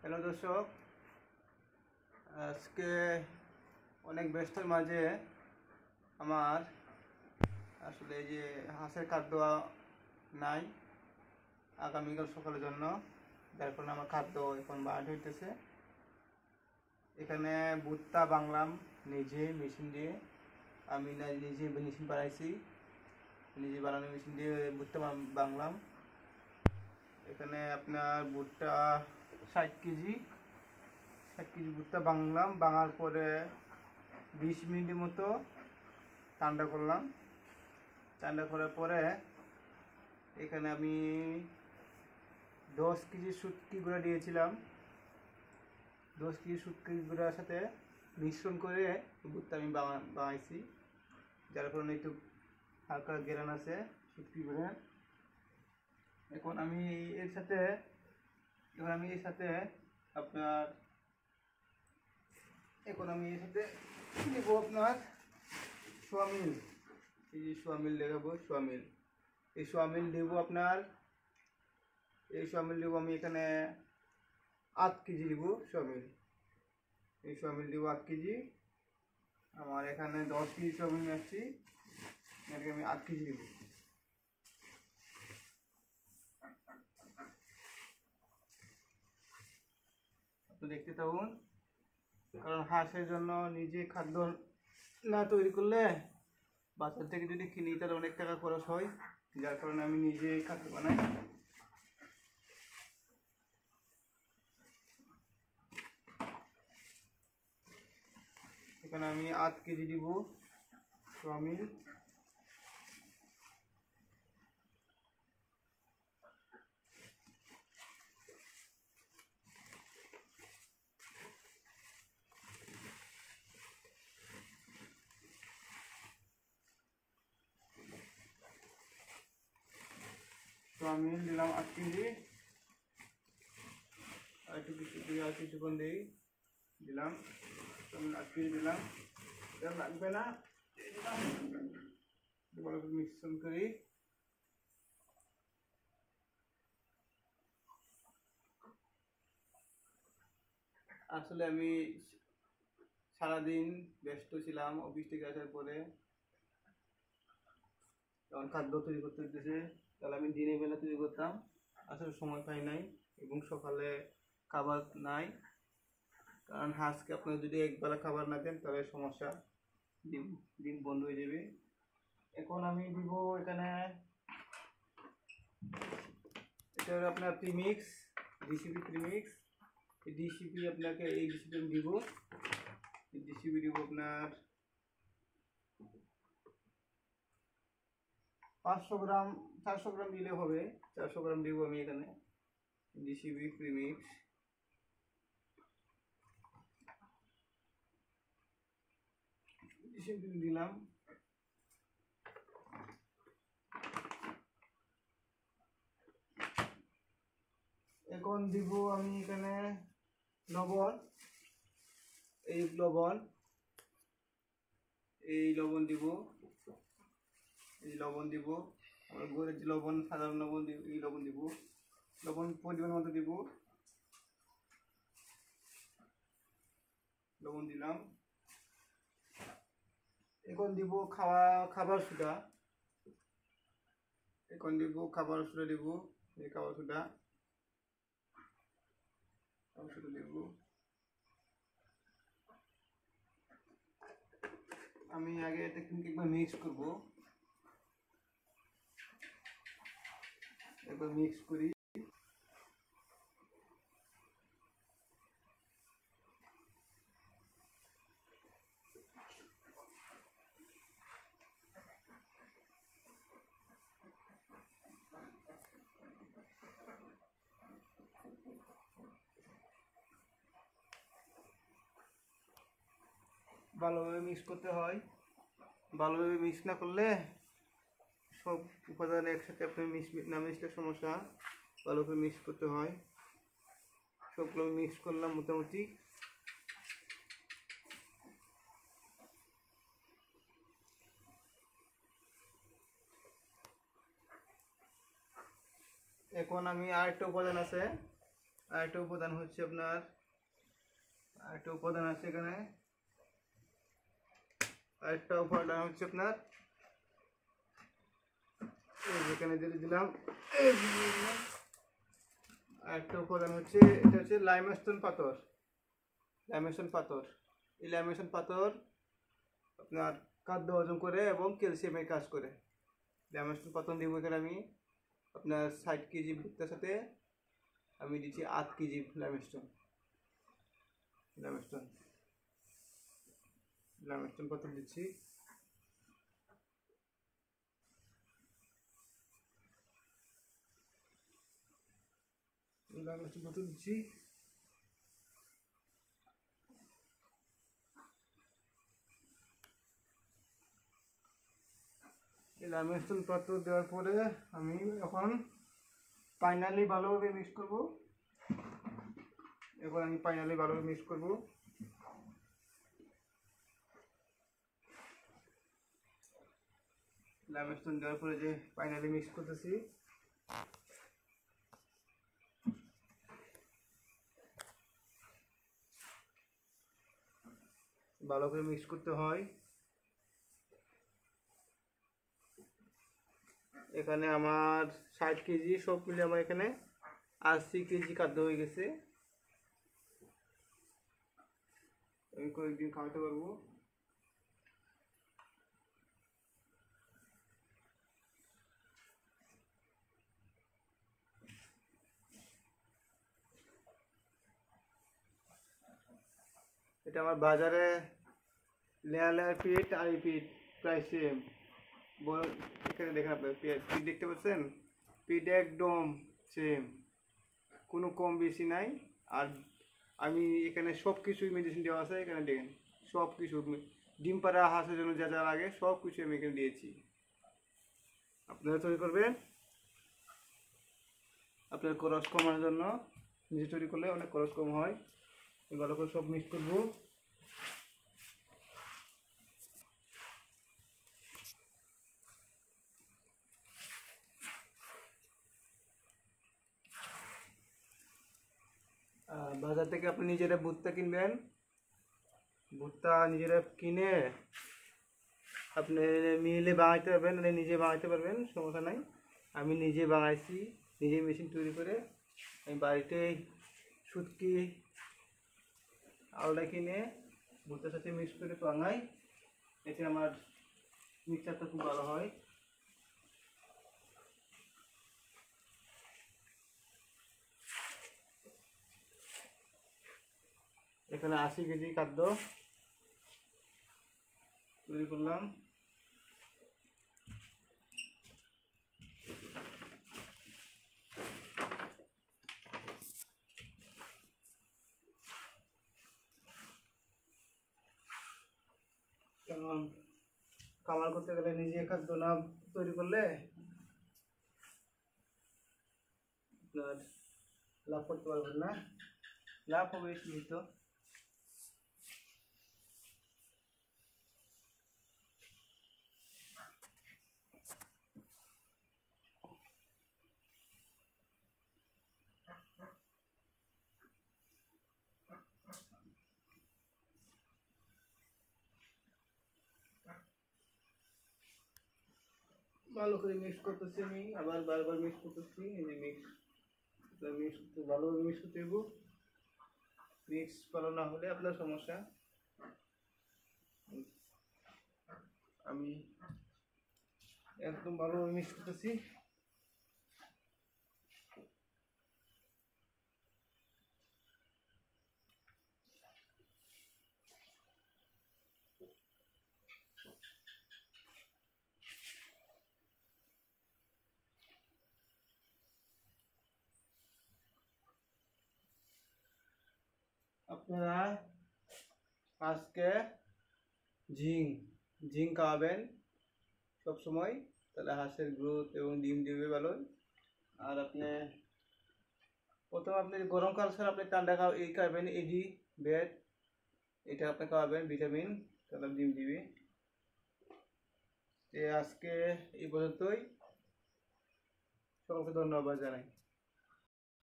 Hello দর্শক, আজকে অনেক ব্যস্তর মাঝে আমার আসলে এই যে হাঁসের খাদ্য নাই আগামীকাল সকালের জন্য, যার কারণে আমার খাদ্য এখন বার হইতেছে। এখানে ভুট্টা বাংলাম নিজে মেশিন দিয়ে, আমি নিজে মেশিন বানাইছি, নিজে বানানো মেশিন দিয়ে ভুট্টা বাংলাম। এখানে আপনার ভুট্টা 60 কেজি ভুট্টা বাংলাম, বাঙার পরে 20 মিনিটের মতো ঠান্ডা করলাম। ঠান্ডা করার পরে এখানে আমি 10 কেজি শুটকি গুঁড়া দিয়েছিলাম। 10 কেজি শুটকি গুঁড়ার সাথে মিশ্রণ করে ভুট্টা আমি বানাইছি, যার কারণে একটু হালকা গ্রান আছে শুটকি গুঁড়া। এখন আমি এর সাথে আপনার দেবো আপনার সোয়াবিন। এই যে সোয়াবিন দেখাবো, এই সোয়াবিন দেবো আমি এখানে 8 কেজি দেবো সোয়াবিন। এই সোয়াবিন দেবো 8 কেজি। আমার এখানে 10 কেজি সোয়াবিন আসছি, এটাকে আমি 8 কেজি দেবো। তো দেখতে থাকুন, কারণ হাঁসের জন্য নিজে খাদ্য না তৈরি করলে বাজার থেকে যদি কিনি তাহলে অনেক টাকা খরচ হয়, যার কারণে আমি নিজেই খাদ্য বানাই। এখানে আমি 8 কেজি দিব সোয়াবিন। সোয়াবিন দিলাম 8 কেজি, আর একটু কিছুক্ষণ দিলাম সোয়াবিন 8 কেজি দিলাম। এটা লাগবে না, ভালো করে মিশ্রণ করি। আসলে আমি সারাদিন ব্যস্ত ছিলাম, অফিস থেকে আসার পরে যখন খাদ্য তৈরি করতে হইতেছে, তাহলে আমি দিনের বেলা তৈরি করতাম, আসলে সময় পাই নাই এবং সকালে খাবার নাই। কারণ হাঁসকে আপনারা যদি একবেলা খাবার না দেন তাহলে সমস্যা, ডিম বন্ধ হয়ে যাবে। এখন আমি দিব এখানে, এটা হলো আপনার প্রিমিক্স, ডিসিপি প্রিমিক্স। এই ডিসিপি আপনাকে এই ডিসিপি আমি দিব, এই ডিসিপি দিব আপনার 500 গ্রাম, 400 গ্রাম দিলে হবে, 400 গ্রাম দিব আমি এখানে ডিসিপি প্রিমিক্স। ডিসিপি দিলাম। এখন দিব আমি এখানে লবণ, এই লবণ দিব, আমার ঘরের যে লবণ, সাধারণ লবণ দিব, এই লবণ দিব, লবণ পরিমাণ মতো দিব, লবণ দিলাম। এখন দিব খাবার সোডা, দিব এই খাবার সোডা দিব। আমি আগে এটা কিন্তু একবার মিক্স করব, একবার মিক্স করি। ভালোভাবে মিক্স করতে হয়, ভালোভাবে মিক্স না করলে সব উপাদান একসাথে আপনি না মিশলে সমস্যা। ভালোভাবে মিক্স করতে হয়, সবগুলো মিক্স করলাম মোটামুটি। এখন আমি আরেকটা উপাদান আছে, আরেকটা উপাদান হচ্ছে আপনার, আরেকটা উপাদান আছে এখানে, আরেকটা উপাদান হচ্ছে আপনার যেখানে দিয়ে দিলাম, আরেকটা উপাদান হচ্ছে, এটা হচ্ছে লাইমস্টোন পাথর। লাইমস্টোন পাথর, এই লাইমস্টোন পাথর আপনার খাদ্য হজম করে এবং ক্যালসিয়ামের কাজ করে। লাইমস্টোন পাথর দিব এখানে আমি আপনার 60 কেজি ভুট্টার সাথে আমি দিচ্ছি 8 কেজি লাইমস্টোন। লাইমস্টোন লাইমস্টোন পাথর দিচ্ছি। লাইমস্টোন পাথর দিচ্ছি। এই লাইমস্টোন পাথর দেওয়ার পরে আমি এখন ফাইনালি ভালোভাবে মিক্স করব। এখন আমি ফাইনালি ভালোভাবে মিক্স করব। লাইমস্টোন দেওয়ার পরে যে ফাইনালি মিক্স করতেছি, ভালো করে মিক্স করতে হয়। এখানে আমার 60 কেজি, সব মিলে আমার এখানে 80 কেজি খাদ্য হয়ে গেছে। আমি কয়েকদিন খাওয়াতে পারবো। এটা আমার বাজারে লেয়ার লেয়ার পিট আর এই পিট প্রায় সেম। এখানে দেখেন আপনার পিট দেখতে পাচ্ছেন, পিট একদম সেম, কোনো কম বেশি নাই। আর আমি এখানে সব কিছুই মেডিসিন দেওয়া আছে, এখানে দেখেন সব কিছু, ডিম পাড়া হাঁসের জন্য যা যা লাগে সব কিছু আমি এখানে দিয়েছি। আপনারা তৈরি করবেন আপনার খরচ কমানোর জন্য, নিজে তৈরি করলে অনেক খরচ কম হয়। ভালো করে সব মিক্স করবো। বাজার থেকে আপনি নিজেরা ভুট্টা কিনবেন, ভুট্টা নিজেরা কিনে আপনি মিলে বানাইতে পারবেন, নিজে বানাইতে পারবেন, সমস্যা নাই। আমি নিজে বানাইছি, নিজে মেশিন তৈরি করে আমি বাড়িতে শুটকি আলুটা কিনে ভুট্টার সাথে মিক্স করে বানাই। এতে আমার মিক্সচারটা খুব ভালো হয়। এখানে 80 কেজি খাদ্য তৈরি করলাম। কারণ কামার করতে গেলে নিজে খাদ্য না তৈরি করলে আপনার লাভ করতে পারবেন না। লাভ হবে সীমিত। ভালো করে মিক্স করতেছি, আমি আবার বারবার মিক্স করতেছি। এই যে মিক্স ভালোভাবে মিক্স করতে হবে। মিক্স ভালো না হলে আপনার সমস্যা। আমি একদম ভালোভাবে মিক্স করতেছি। আপনারা আজকে জিঙ্ক জিঙ্ক খাওয়াবেন সব সময়, তাহলে হাঁসের গ্রোথ এবং ডিম দিবে ভালো। আর আপনি প্রথমে আপনি গরমকাল ছাড়া আপনি ঠান্ডা খাবেন, এডি বেড, এটা আপনি খাওয়াবেন ভিটামিন, তাহলে ডিম দিবে। আজকে এই পর্যন্তই, সকলকে ধন্যবাদ জানাই।